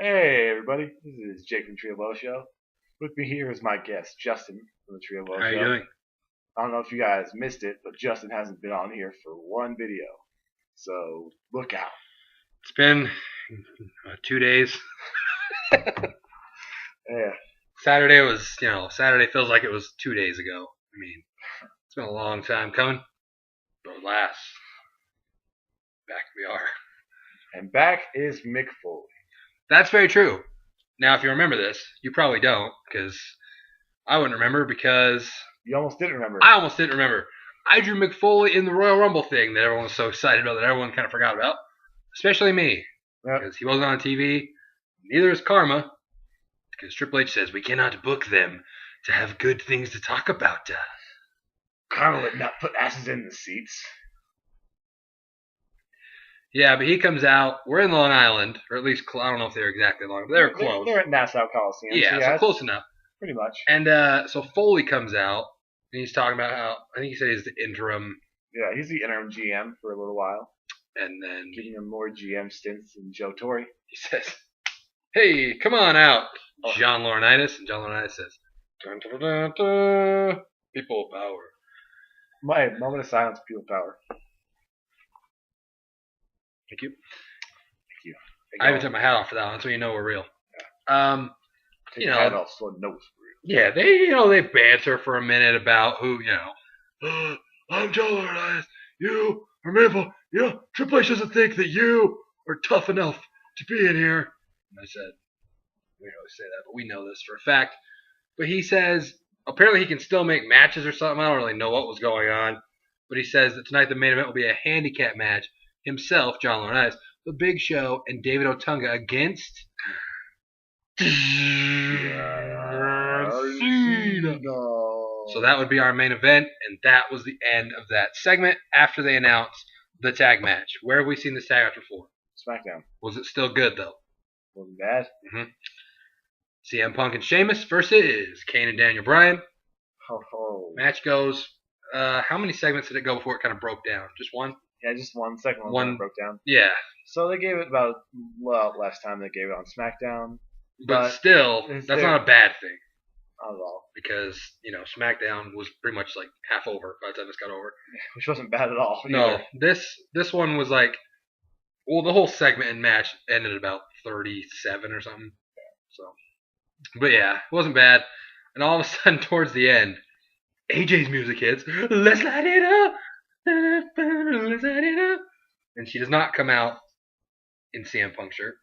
Hey everybody, this is Jake from Trio Well Show. With me here is my guest, Justin from the Trio Well How are you Show. doing? I don't know if you guys missed it, but Justin hasn't been on here for one video. So look out. It's been 2 days. Yeah. Saturday feels like it was 2 days ago. I mean, it's been a long time coming, but alas, back we are. And back is Mick Foley. That's very true. Now, if you remember this, you probably don't, because I wouldn't remember, because You almost didn't remember. I almost didn't remember. I drew Mick Foley in the Royal Rumble thing that everyone was so excited about, that everyone kind of forgot about, especially me, Yep. because he wasn't on TV. Neither is Karma, because Triple H says we cannot book them to have good things to talk about. Karma would not put asses in the seats. Yeah, but he comes out. We're in Long Island, or at least I don't know if they're exactly Long, but they're close. They're at Nassau Coliseum. Yeah, so close enough. Pretty much. And so Foley comes out, and he's talking about how I think he said he's the interim, Yeah, he's the interim GM for a little while, and then giving him more GM stints than Joe Torre. he says, "Hey, come on out, Oh. John Laurinaitis," and John Laurinaitis says, "Dun, dun, dun, dun, people power." My moment of silence, people power. Thank you. Thank you. I even took my hat off for that one, so you know we're real. Take you your know, head off so it knows for real. Yeah, they banter for a minute about who, I'm John Laurinaitis, you are Maple, Triple H doesn't think that you are tough enough to be in here. And I said, we don't always say that, but we know this for a fact. But he says, apparently he can still make matches or something. I don't really know what was going on. But he says that tonight the main event will be a handicap match. Himself, John Laurinaitis, The Big Show, and David Otunga against Cena. So that would be our main event, and that was the end of that segment after they announced the tag match. Where have we seen this tag match before? SmackDown. Was it still good, though? Wasn't bad. CM Punk and Sheamus versus Kane and Daniel Bryan. Ho. Match goes, how many segments did it go before it kind of broke down? Just one? Yeah, just one. Second one kind of broke down. Yeah. So they gave it about, last time they gave it on SmackDown. But still, that's not a bad thing. Not at all. Because, SmackDown was pretty much like half over by the time this got over. Which wasn't bad at all. No, either. this one was like, the whole segment and match ended at about 37 or something. So, but yeah, it wasn't bad. And all of a sudden, towards the end, AJ's music hits. Let's light it up. Let's light it up. And she does not come out in CM Punk shirt.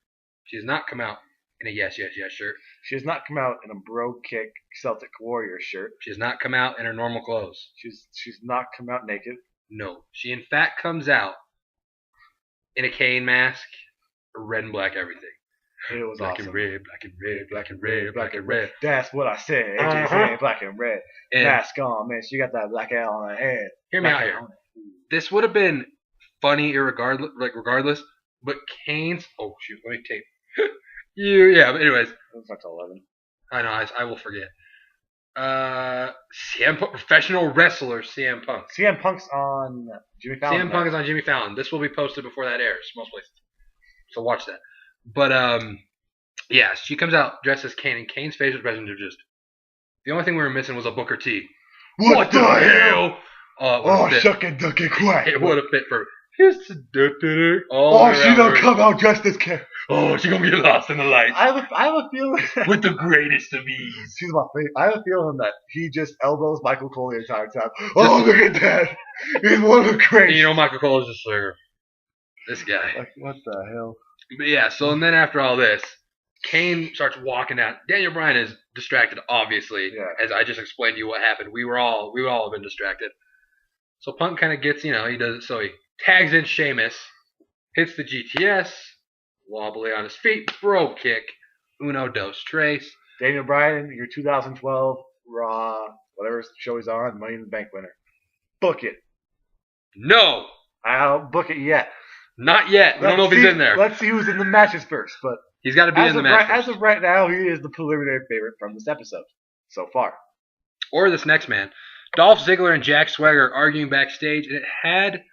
She does not come out in a yes, yes, yes shirt. She does not come out in a Bro Kick Celtic Warrior shirt. She does not come out in her normal clothes. She's not come out naked. No. She, in fact, comes out in a Kane mask, red and black everything. It was black awesome. And red, black and red, black and red, black and red. That's what I said. AJ's wearing black and red. And mask on, man. She got that black hair on her head. Hear me out here. This would have been funny regardless, but Kane's... Oh, shoot, let me tape. Yeah, but anyways. It's not till 11. I know, I will forget. CM Punk, professional wrestler CM Punk. CM Punk's on Jimmy Fallon. CM Punk is on Jimmy Fallon. This will be posted before that airs, most places. So watch that. But, yeah, she comes out dressed as Kane, and Kane's facial expressions are just... The only thing we were missing was a Booker T. What the hell? Shuck and duck and quack. It would have fit for... she don't come out dressed as Kane. Oh, she gonna get lost in the lights. I have a feeling... With the greatest of ease. She's my favorite. I have a feeling that he just elbows Michael Cole the entire time. Oh, look at that. He's one of the greats. Michael Cole is just like, this guy. Like, what the hell? But yeah, so and then after all this, Kane starts walking out. Daniel Bryan is distracted, obviously. Yeah. As I just explained to you what happened. We all have been distracted. So Punk kind of gets, he does it. So he tags in Sheamus, hits the GTS, wobbly on his feet, bro kick, uno dos tres. Daniel Bryan, your 2012 Raw, whatever show he's on, Money in the Bank winner. Book it. No. I don't book it yet. Not yet. I don't know if he's in there. Let's see who's in the matches first. But he's got to be in the match. As of right now, he is the preliminary favorite from this episode so far. Or this next man. Dolph Ziggler and Jack Swagger arguing backstage, and it had,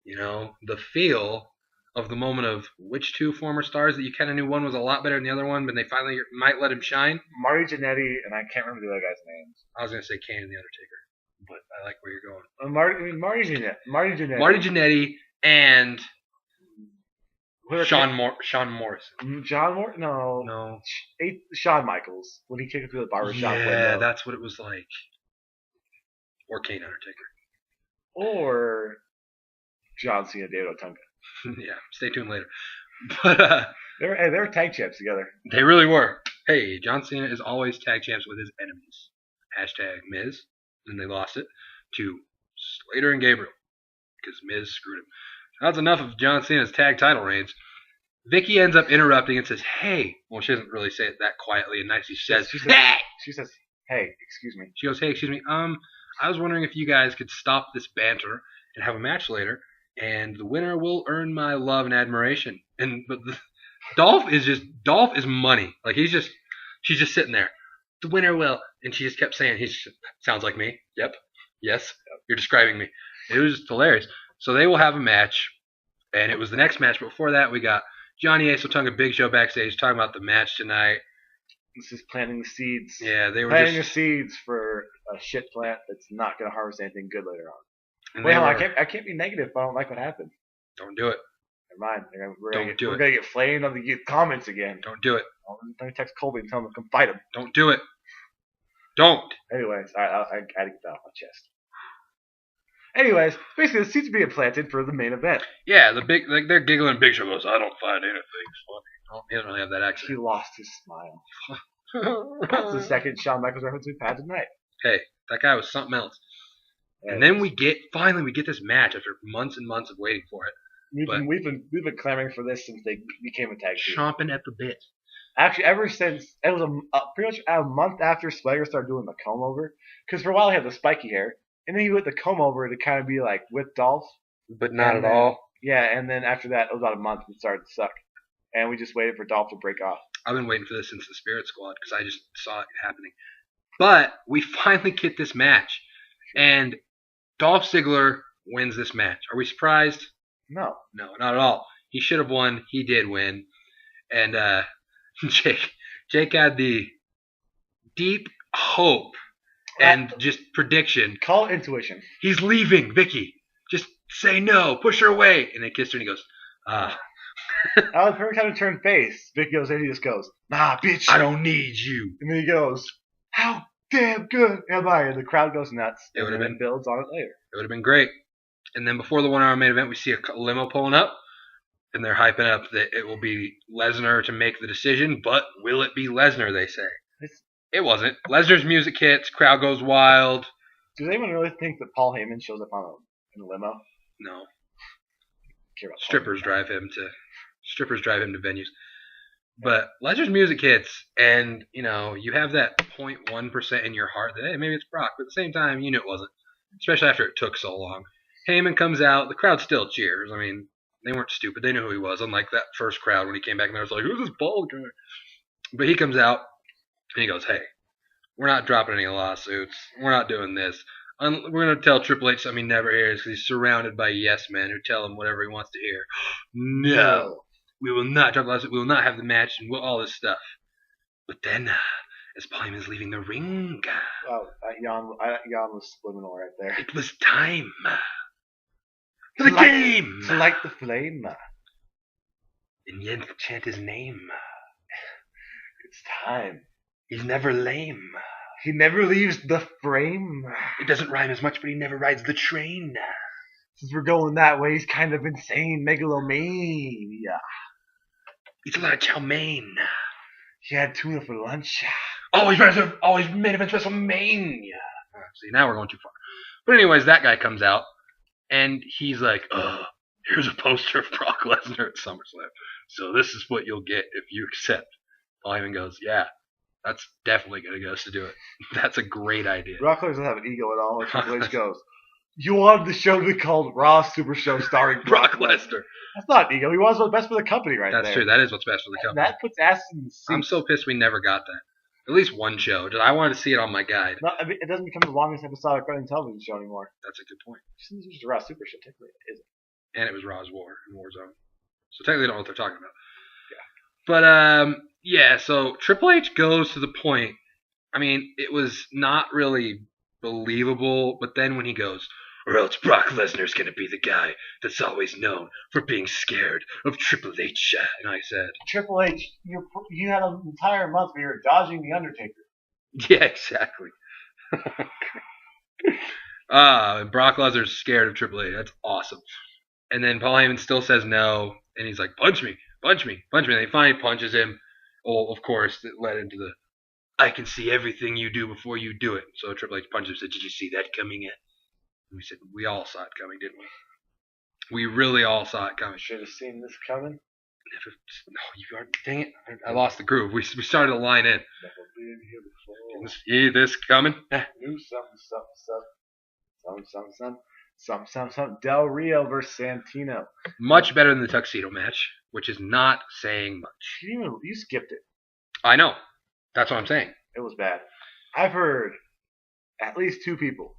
the feel of the moment of which two former stars that you kind of knew one was a lot better than the other one, but they finally might let him shine. Marty Jannetty, and I can't remember the other guy's names. I was going to say Kane and the Undertaker, but I like where you're going. Marty Jannetty. Marty Jannetty and Shawn Morrison. John Morrison? No. Shawn Michaels, when he kicked it through the barbershop window. Yeah, that's what it was like. Or Kane Undertaker. Or John Cena, David Otunga. Yeah, stay tuned later. But they were tag champs together. They really were. Hey, John Cena is always tag champs with his enemies. Hashtag Miz. And they lost it to Slater and Gabriel. Because Miz screwed him. That's enough of John Cena's tag title reigns. Vicky ends up interrupting and says, hey. Well, she doesn't really say it that quietly and nicely. She says, hey! She says, hey, excuse me. She goes, hey, excuse me. I was wondering if you guys could stop this banter and have a match later, and the winner will earn my love and admiration. But Dolph is money. Like she's just sitting there. The winner will, and she just kept saying, sounds like me. Yep. Yes. You're describing me. It was just hilarious. So they will have a match, and it was the next match. But before that, we got Johnny Ace, Otunga, Big Show backstage talking about the match tonight. This is planting the seeds. Yeah, they were planting the seeds for a shit plant that's not going to harvest anything good later on. I can't be negative if I don't like what happened. Don't do it. Never mind. We're going to get flamed on the comments again. Don't do it. I'm going to text Colby and tell him to come fight him. Don't do it. Don't. Anyways, I got to get that off my chest. Anyways, basically the seeds are being planted for the main event. Yeah, they're giggling. Big Show goes, I don't find anything funny. Oh, he doesn't really have that accent. He lost his smile. That's the second Shawn Michaels reference we've had tonight. Hey, that guy was something else. And then we get this match after months and months of waiting for it. We've been clamoring for this since they became a tag team. Chomping at the bit. Actually, ever since it was pretty much a month after Slater started doing the comb over, because for a while he had the spiky hair, and then he went the comb over to kind of be like with Dolph, but not at all. Yeah, and then after that, it was about a month and it started to suck, and we just waited for Dolph to break off. I've been waiting for this since the Spirit Squad because I just saw it happening. But we finally get this match, and Dolph Ziggler wins this match. Are we surprised? No, not at all. He should have won. He did win, and Jake had the deep hope and just prediction. Call it intuition. He's leaving, Vicky. Just say no. Push her away. And they kissed her, and he goes, I was perfect time to turn face. Vicky goes, and he just goes, nah, bitch. I don't need you. And then he goes, how damn good am I? And the crowd goes nuts. It would have been builds on it later. It would have been great. And then before the 1 hour main event, we see a limo pulling up. And they're hyping up that it will be Lesnar to make the decision. But will it be Lesnar, they say. It wasn't. Lesnar's music hits. Crowd goes wild. Does anyone really think that Paul Heyman shows up in a limo? No. Strippers drive him to venues. But Lesnar's music hits, and you have that 0.1% in your heart that hey, maybe it's Brock, but at the same time you knew it wasn't. Especially after it took so long. Heyman comes out, the crowd still cheers. I mean, they weren't stupid, they knew who he was, unlike that first crowd when he came back and they was like, who's this bald guy? But he comes out and he goes, hey, we're not dropping any lawsuits. We're not doing this. We're going to tell Triple H something he never hears because he's surrounded by yes men who tell him whatever he wants to hear. No, we will not drop the lawsuit. We will not have the match and all this stuff. But then, as Paul Heyman's leaving the ring, wow, Jan was subliminal right there. It was time for the game to light the flame. And yet chant his name. It's time. He's never lame. He never leaves the frame. It doesn't rhyme as much, but he never rides the train. Since we're going that way, he's kind of insane. Megalomania. Eats a lot of chow mein. He had tuna for lunch. Always main event WrestleMania. See, now we're going too far. But anyways, that guy comes out, and he's like, here's a poster of Brock Lesnar at SummerSlam. So this is what you'll get if you accept. Paul Heyman goes, yeah. That's definitely going to get us to do it. That's a great idea. Brock Lesnar doesn't have an ego at all. Like Triple H goes, you wanted the show to be called Raw Super Show starring Brock Lesnar. That's not an ego. He wants what's best for the company there. That's true. That is what's best for the company. That puts asses in the seat. I'm so pissed we never got that. At least one show. I wanted to see it on my guide. No, I mean, it doesn't become the longest episodic running television show anymore. That's a good point. It's just a Raw Super Show, technically. It isn't. And it was Raw's War in Warzone. So technically they don't know what they're talking about. But, yeah, so Triple H goes to the point. I mean, it was not really believable, but then when he goes, or else Brock Lesnar's going to be the guy that's always known for being scared of Triple H. And I said, Triple H, you had an entire month where you were dodging The Undertaker. yeah, exactly. And Brock Lesnar's scared of Triple H. That's awesome. And then Paul Heyman still says no, and he's like, punch me, punch me, punch me. And he finally punches him. Well, of course, it led into the, I can see everything you do before you do it. So Triple H punched him and said, did you see that coming in? And we said, we all saw it coming, didn't we? We really all saw it coming. Should have seen this coming. No, you are, dang it. I lost the groove. We started to line in. Never been here before. Didn't see this coming. Knew something. Del Rio versus Santino. Much better than the tuxedo match, which is not saying much. You skipped it. I know. That's what I'm saying. It was bad. I've heard at least 2 people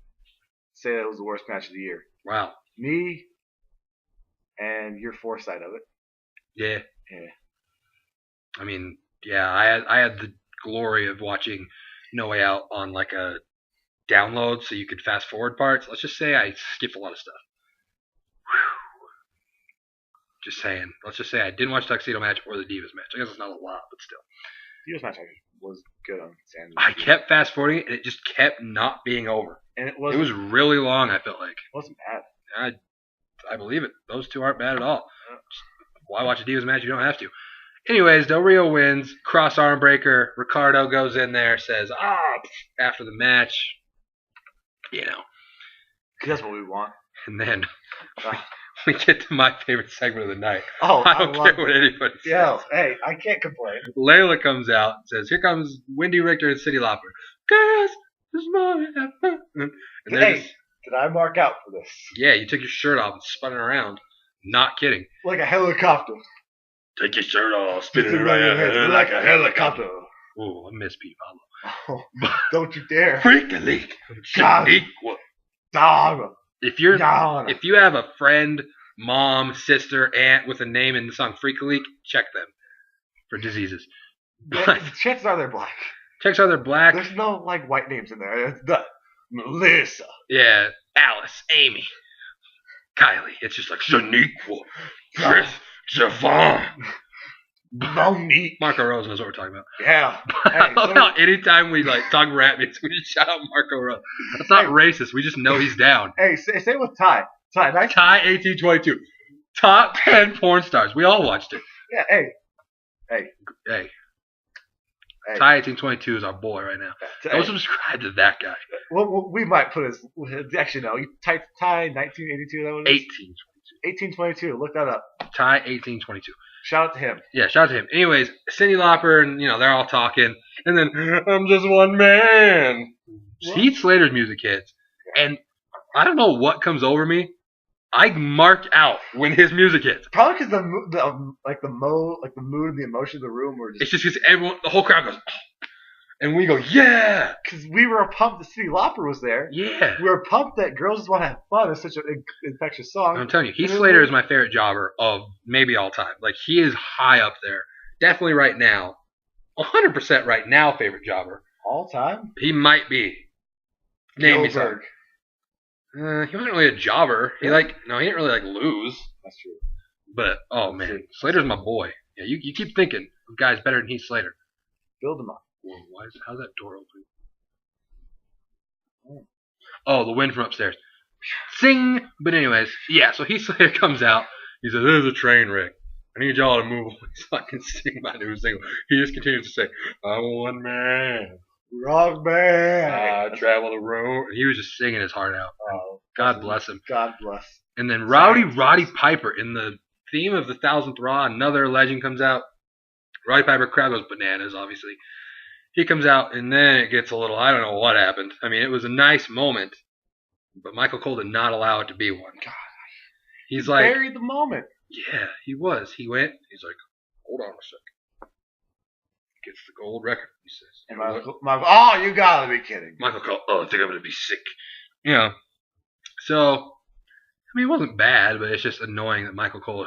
say that it was the worst match of the year. Wow. Me and your foresight of it. Yeah. Yeah. I mean, yeah, I had the glory of watching No Way Out on like a download so you could fast forward parts. Let's just say I skipped a lot of stuff. Whew. Just saying. Let's just say I didn't watch Tuxedo match or the Divas match. I guess it's not a lot, but still. Divas match was good on Sanders. I kept fast forwarding it, and it just kept not being over. And it was really long, I felt like. It wasn't bad. I believe it. Those two aren't bad at all. Why watch a Divas match? You don't have to. Anyways, Del Rio wins. Cross arm breaker. Ricardo goes in there, says, after the match. You know. That's what we want. And then we get to my favorite segment of the night. Oh, I don't care what anybody says. Yeah, hey, I can't complain. Layla comes out and says, here comes Wendy Richter and Cyndi Lauper. Guys, this morning. And hey, did I mark out for this? Yeah, you took your shirt off and spun it around. Not kidding. Like a helicopter. Take your shirt off, spin it around your head like a helicopter. Oh, I miss Pete Pablo. Oh, don't you dare. Freak a leak. Dog. If you have a friend, mom, sister, aunt with a name in the song Freak a Leak, check them for diseases. But chances are they're black. Chances are they're black. There's no like white names in there. It's the Melissa. Yeah, Alice, Amy, Kylie. It's just like Shaniqua, Chris, Javon. Monique. Marco Rose knows what we're talking about. Yeah. I love how anytime we like talk rap music, we just shout out Marco Rose. That's not racist. We just know he's down. Hey, say it with Ty. Ty 1822. Top 10 porn stars. We all watched it. Yeah, hey. Ty 1822 is our boy right now. Go subscribe to that guy. Well, we might put his. Actually, no. You type Ty 1982. That was 1822. 1822. Look that up. Ty 1822. Shout out to him. Yeah, shout out to him. Anyways, Cyndi Lauper and they're all talking, and then I'm just one man. Heath Slater's music hits, and I don't know what comes over me. I mark out when his music hits. Probably because the mood and the emotion of the room were just. It's just because the whole crowd goes, and we go, yeah. Because we were pumped that Cyndi Lauper was there. Yeah. We were pumped that Girls Just Want to Have Fun is such an infectious song. I'm telling you, Heath Slater is my favorite jobber of maybe all time. Like, he is high up there. Definitely right now. 100% right now favorite jobber. All time? He might be. Name me something. He wasn't really a jobber. He didn't really lose. That's true. But oh man, Slater's my boy. Yeah, you keep thinking of guys better than Heath Slater. Build him up. Whoa, how's that door open? Oh, the wind from upstairs. Sing. But anyways, yeah. So Heath Slater comes out. He says, "This is a train wreck. I need y'all to move away so I can sing my new single." He just continues to say, "I'm one man." Rock band. I travel the road. He was just singing his heart out. Oh, God bless him. God bless. And then Roddy Piper, in the theme of the 1000th Raw, another legend comes out. Roddy Piper, crowd goes bananas, obviously. He comes out, and then it gets a little, I don't know what happened. I mean, it was a nice moment, but Michael Cole did not allow it to be one. God. He buried the moment. Yeah, he was. He went, he's like, hold on a second. Gets the gold record, he says. And Michael, you gotta be kidding. Michael Cole, I think I'm gonna be sick. So, I mean, it wasn't bad, but it's just annoying that Michael Cole,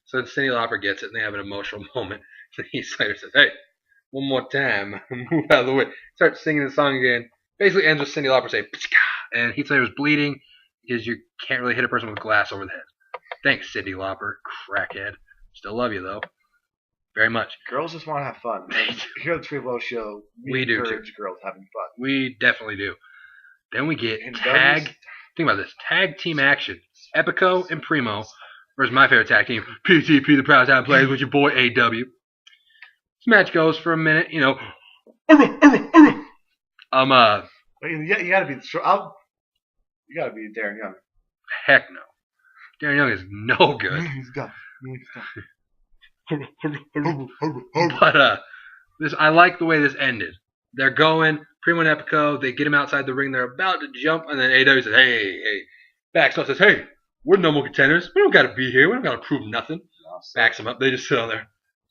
So then Cyndi Lauper gets it, and they have an emotional moment. And Heath Slater says, "Hey, one more time, move out of the way." Starts singing the song again. Basically ends with Cyndi Lauper saying, "Pshka," and Heath Slater's bleeding because you can't really hit a person with glass over the head. Thanks, Cyndi Lauper, crackhead. Still love you though, very much. Girls just want to have fun. And here at the Tree Below Show, we do encourage girls having fun. We definitely do. Then we get And tag. Think about this: tag team action. Epico and Primo versus my favorite tag team, PTP, the Proud Time Players, with your boy AW. This match goes for a minute, you know. Wait, you gotta be you gotta be Darren Young. Heck no. Darren Young is no good. He's done. But I like the way this ended. They're going, Primo and Epico, they get him outside the ring, they're about to jump, and then AW says, hey, backs up, says, hey, we're no more contenders. We don't gotta be here. We don't gotta prove nothing. Backs him up. They just sit on there.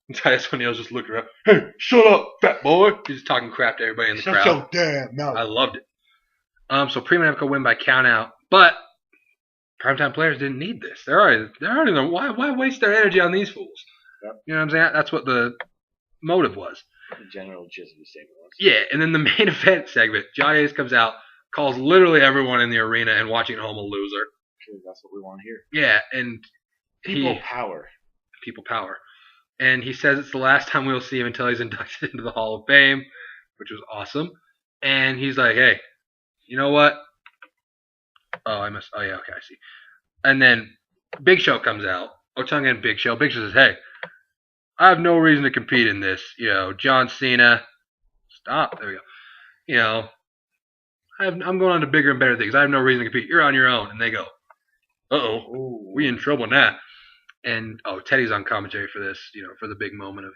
And Titus O'Neil's just looking around. Hey, shut up, fat boy. He's just talking crap to everybody in the crowd. Shut your damn mouth. I loved it. So Primo and Epico win by count out, but Primetime Players didn't need this. They're already there. Why waste their energy on these fools? Yep. You know what I'm saying? That's what the motive was. The general gist of the statement was. Yeah, and then the main event segment, Johnny Ace comes out, calls literally everyone in the arena and watching at home a loser. That's what we want to hear. Yeah, and People power. And he says it's the last time we'll see him until he's inducted into the Hall of Fame, which was awesome. And he's like, hey, you know what? Oh, yeah, okay, I see. And then Big Show comes out. Otunga and Big Show. Big Show says, hey, I have no reason to compete in this. You know, John Cena. Stop. There we go. You know, I'm going on to bigger and better things. I have no reason to compete. You're on your own. And they go, uh-oh, we in trouble now. And, Teddy's on commentary for this, you know, for the big moment of,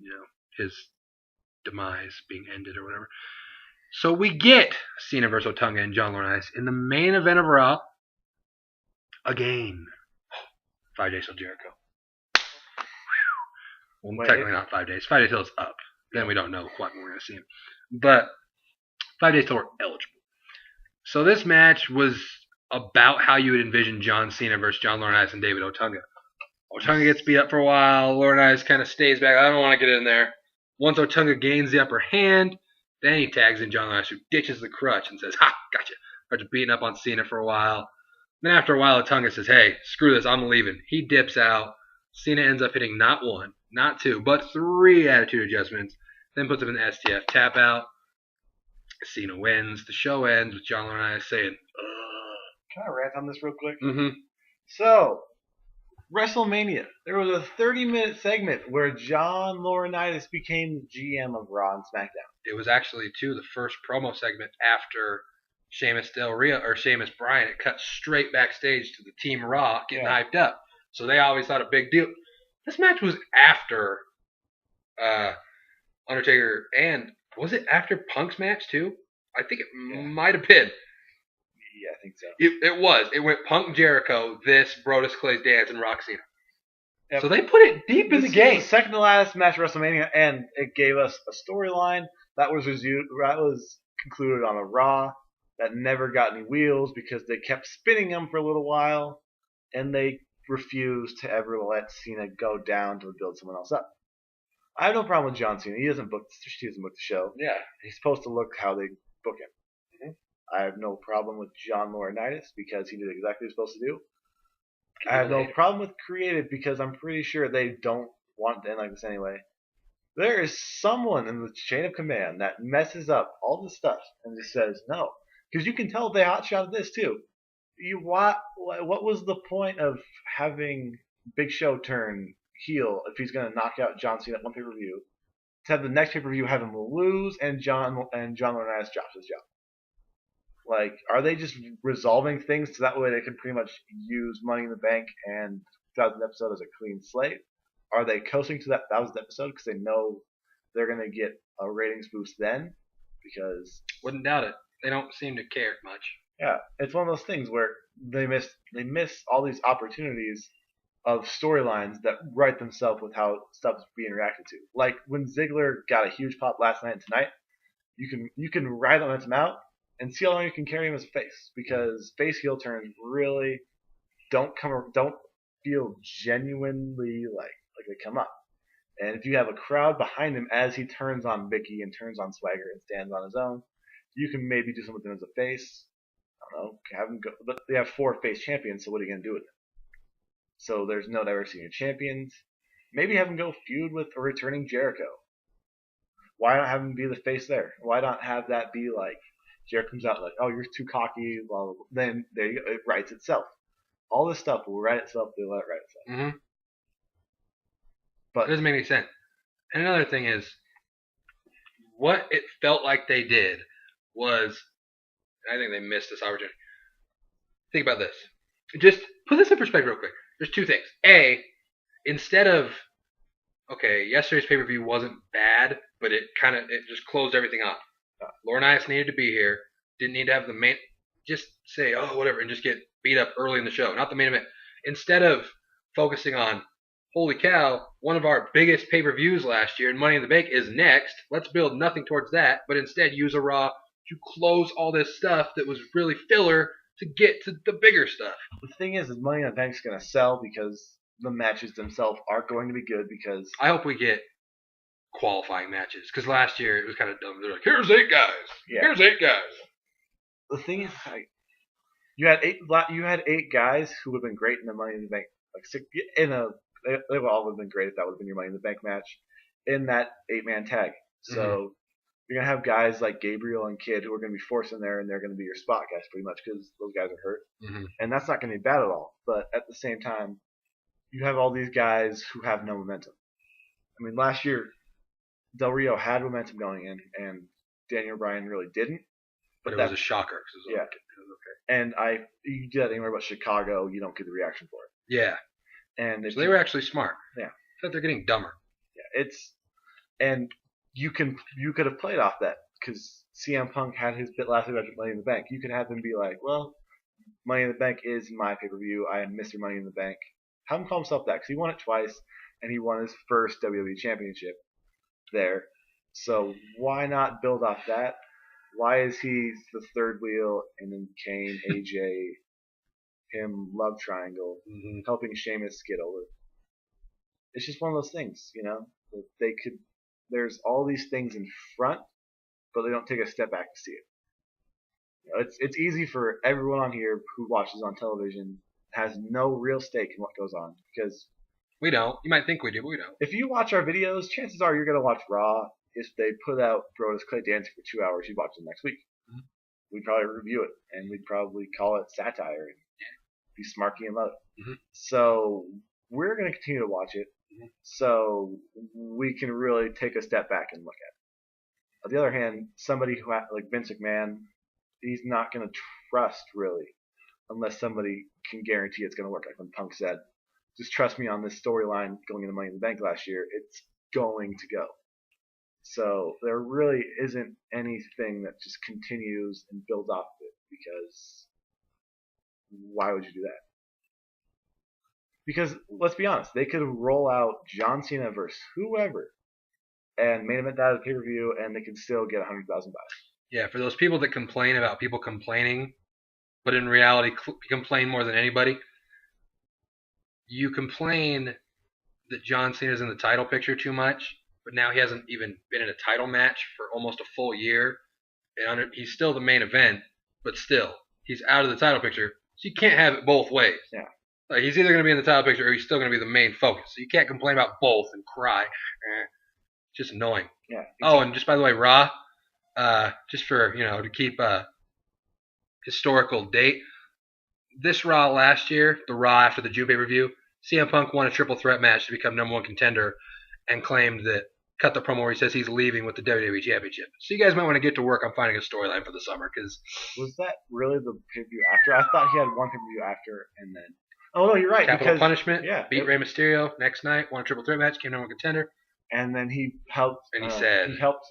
you know, his demise being ended or whatever. So we get Cena versus Otunga and John Laurinaitis in the main event of Raw again. 5 days till Jericho. Well, technically not 5 days. 5 days till it's up. Then we don't know quite when we're going to see him. But 5 days till we're eligible. So this match was about how you would envision John Cena versus John Laurinaitis and David Otunga. Otunga gets beat up for a while. Laurinaitis kind of stays back. I don't want to get in there. Once Otunga gains the upper hand, then he tags in John Laurinaitis, who ditches the crutch and says, ha, gotcha. Starts beating up on Cena for a while. Then after a while, Otunga says, hey, screw this, I'm leaving. He dips out. Cena ends up hitting not one, not two, but 3 attitude adjustments. Then puts him in the STF tap out. Cena wins. The show ends with John Laurinaitis saying, ugh. Can I rant on this real quick? Mm-hmm. So, WrestleMania. There was a 30-minute segment where John Laurinaitis became the GM of Raw and SmackDown. It was actually, too, the first promo segment after Sheamus Del Rio, or Sheamus Bryan. It cut straight backstage to the Team Raw getting hyped up. So they always thought a big deal. This match was after Undertaker, and was it after Punk's match, too? I think it might have been. Yeah, I think so. It was. It went Punk Jericho, this Brodus Clay's dance, and Rock Cena. Yep. So they put it deep in the game. Was the second to last match of WrestleMania, and it gave us a storyline that was concluded on a Raw that never got any wheels because they kept spinning them for a little while, and they refused to ever let Cena go down to build someone else up. I have no problem with John Cena. He doesn't book the show. Yeah. He's supposed to look how they book him. I have no problem with John Laurinaitis because he did exactly what he was supposed to do. I have no problem with creative because I'm pretty sure they don't want to end like this anyway. There is someone in the chain of command that messes up all this stuff and just says no. Because you can tell they hotshotted this too. What was the point of having Big Show turn heel if he's going to knock out John Cena at one pay-per-view? To have the next pay-per-view have him lose and John Laurinaitis drops his job. Like, are they just resolving things so that way they can pretty much use Money in the Bank and 2000 episode as a clean slate? Are they coasting to that 1000th episode because they know they're going to get a ratings boost then? Because wouldn't doubt it. They don't seem to care much. Yeah, it's one of those things where they miss all these opportunities of storylines that write themselves with how stuff's being reacted to. Like when Ziggler got a huge pop last night and tonight, you can ride momentum out and see how long you can carry him as a face, because face heel turns really don't feel genuinely like they come up. And if you have a crowd behind him as he turns on Vicky and turns on Swagger and stands on his own, you can maybe do something with him as a face. I don't know, have him go. But they have 4 face champions, so what are you gonna do with them? So there's no diversity in champions. Maybe have him go feud with a returning Jericho. Why not have him be the face there? Why not have that be like Jericho comes out like, oh, you're too cocky, blah, blah, blah. Then there you go, it writes itself. All this stuff will write itself. They let it write itself. Mm-hmm. But it doesn't make any sense. And another thing is, what it felt like they did was, I think they missed this opportunity. Think about this. Just put this in perspective real quick. There's 2 things. A, instead of, okay, yesterday's pay-per-view wasn't bad, but it just closed everything off. Lauren Ice needed to be here. Didn't need to have the main, just say, oh, whatever, and just get beat up early in the show. Not the main event. Instead of focusing on, holy cow, one of our biggest pay-per-views last year, and Money in the Bank is next. Let's build nothing towards that, but instead use a Raw to close all this stuff that was really filler to get to the bigger stuff. The thing is Money in the Bank's going to sell because the matches themselves aren't going to be good because... I hope we get qualifying matches because last year it was kind of dumb. They're like, here's 8 guys. Yeah. Here's 8 guys. The thing is, you had 8 guys who would have been great in the Money in the Bank. They would all have been great if that would have been your Money in the Bank match in that 8-man tag. So you're going to have guys like Gabriel and Kid who are going to be forced in there, and they're going to be your spot guys pretty much because those guys are hurt. Mm-hmm. And that's not going to be bad at all. But at the same time, you have all these guys who have no momentum. I mean, last year, Del Rio had momentum going in, and Daniel Bryan really didn't. But it was a shocker. Yeah. It was okay. And you do that anywhere but Chicago, you don't get the reaction for it. Yeah. And so they were actually smart. Yeah. I thought they're getting dumber. Yeah, and you could have played off that because CM Punk had his bit last week about Money in the Bank. You could have him be like, well, Money in the Bank is my pay-per-view. I am Mr. Money in the Bank. Have him call himself that because he won it twice and he won his first WWE Championship there. So why not build off that? Why is he the third wheel and then Kane, AJ, him, love triangle, helping Sheamus get over? It's just one of those things, you know. There's all these things in front, but they don't take a step back to see it. You know, it's easy for everyone on here who watches on television, has no real stake in what goes on because we don't. You might think we do, but we don't. If you watch our videos, chances are you're gonna watch Raw. If they put out Brodus Clay dancing for 2 hours, you'd watch it next week. Mm-hmm. We'd probably review it, and we'd probably call it satire and be smarky and love it. Mm-hmm. So we're going to continue to watch it, so we can really take a step back and look at it. On the other hand, somebody who like Vince McMahon, he's not going to trust really, unless somebody can guarantee it's going to work. Like when Punk said, "Just trust me on this storyline going into Money in the Bank last year. It's going to go." So there really isn't anything that just continues and builds off of it because why would you do that? Because let's be honest, they could roll out John Cena versus whoever and main event that as a pay-per-view and they could still get 100,000 buys. Yeah, for those people that complain about people complaining, but in reality complain more than anybody, you complain that John Cena's in the title picture too much. But now he hasn't even been in a title match for almost a full year. And he's still the main event, but still, he's out of the title picture. So you can't have it both ways. Yeah. Like he's either going to be in the title picture or he's still going to be the main focus. So you can't complain about both and cry. It's just annoying. Yeah. Exactly. Oh, and just by the way, Raw, just for, to keep a historical date, this Raw last year, the Raw after the June pay-per-view, CM Punk won a triple threat match to become #1 contender and claimed that, cut the promo where he says he's leaving with the WWE Championship. So you guys might want to get to work on finding a storyline for the summer. Cause was that really the pay-per-view after? I thought he had one pay-per-view after and then... Oh, no, you're right. Capital Punishment, beat Rey Mysterio next night, won a triple threat match, came #1 contender. And then he helped... And he said... He helped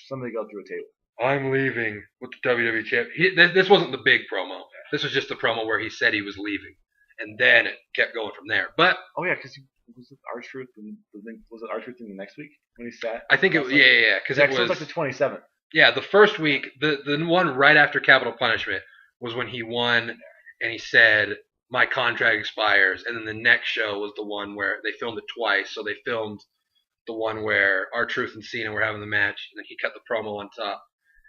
somebody go through a table. I'm leaving with the WWE Championship. This wasn't the big promo. This was just the promo where he said he was leaving. And then it kept going from there. But... Oh, yeah, because... Was it R-Truth? Was it R-Truth in the next week when he sat? I think it was, yeah. Because it was like the 27th. Yeah, the first week, the one right after Capital Punishment was when he won, and he said, my contract expires, and then the next show was the one where they filmed it twice. So they filmed the one where R-Truth and Cena were having the match, and then he cut the promo on top,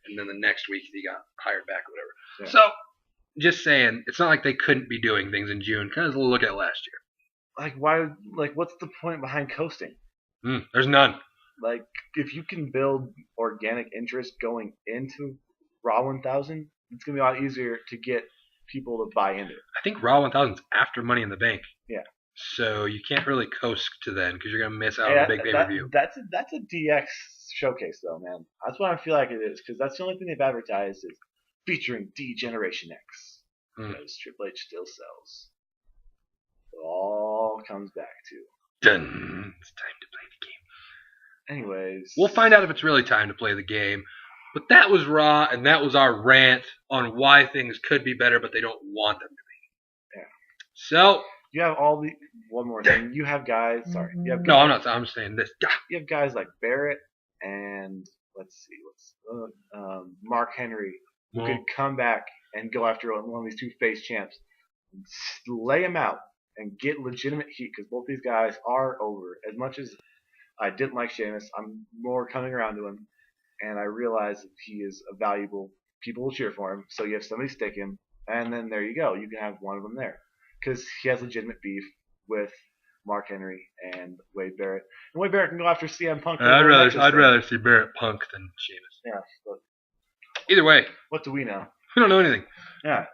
and then the next week he got hired back or whatever. Yeah. So, just saying, it's not like they couldn't be doing things in June. Kind of look at last year. Like, why? Like, what's the point behind coasting? There's none. Like, if you can build organic interest going into Raw 1000, it's gonna be a lot easier to get people to buy into it. I think Raw 1000's after Money in the Bank. Yeah. So you can't really coast to then because you're gonna miss out on a big pay-per-view. That's a DX showcase though, man. That's what I feel like it is because that's the only thing they've advertised is featuring D-Generation X because Triple H still sells. It all comes back to. Done. It's time to play the game. Anyways, we'll find out if it's really time to play the game. But that was Raw, and that was our rant on why things could be better, but they don't want them to be. Yeah. So you have one more thing. You have guys. Sorry. You have guys, no, I'm not. I'm saying this. You have guys like Barrett and Mark Henry who could come back and go after one of these two face champs, and lay them out, and get legitimate heat because both these guys are over. As much as I didn't like Sheamus, I'm more coming around to him. And I realize that he is a valuable. People will cheer for him. So you have somebody stick him, and then there you go. You can have one of them there because he has legitimate beef with Mark Henry and Wade Barrett. And Wade Barrett can go after CM Punk. I'd rather see Barrett Punk than Sheamus. Yeah. But either way, what do we know? We don't know anything. Yeah.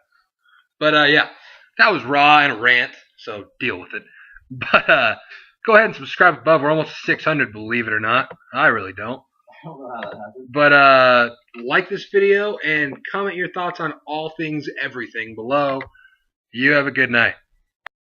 But yeah, that was Raw and a rant. So deal with it. But go ahead and subscribe above. We're almost 600, believe it or not. I really don't. I don't know how that happened. But like this video and comment your thoughts on all things everything below. You have a good night.